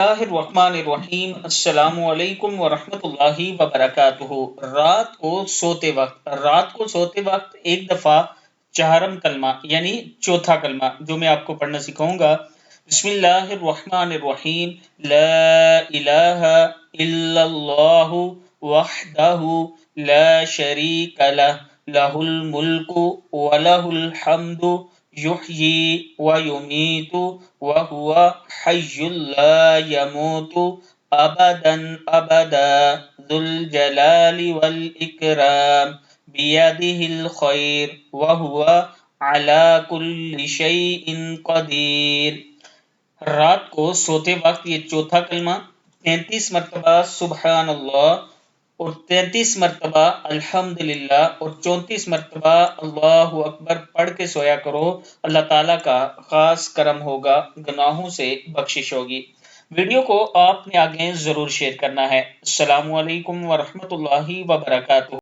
اللہ الرحمن الرحیم السلام علیکم ورحمۃ اللہ وبرکاتہ۔ رات کو سوتے وقت ایک دفعہ چہارم کلمہ یعنی چوتھا کلمہ جو میں آپ کو پڑھنا سکھاؤں گا، بسم اللہ الرحمن الرحیم، لا الہ الا اللہ وحدہ لا شریک لہ، لہ الملک ولہ الحمد یحیی ویمیت وہو حی لا یموت ابدا ابدا ذو الجلال والاکرام بیدہ الخیر وہو علی کل شیء قدیر۔ رات کو سوتے وقت یہ چوتھا کلمہ 33 مرتبہ سبحان اللہ اور 33 مرتبہ الحمدللہ اور 34 مرتبہ اللہ اکبر پڑھ کے سویا کرو۔ اللہ تعالیٰ کا خاص کرم ہوگا، گناہوں سے بخشش ہوگی۔ ویڈیو کو آپ نے آگے ضرور شیئر کرنا ہے۔ السلام علیکم ورحمۃ اللہ وبرکاتہ۔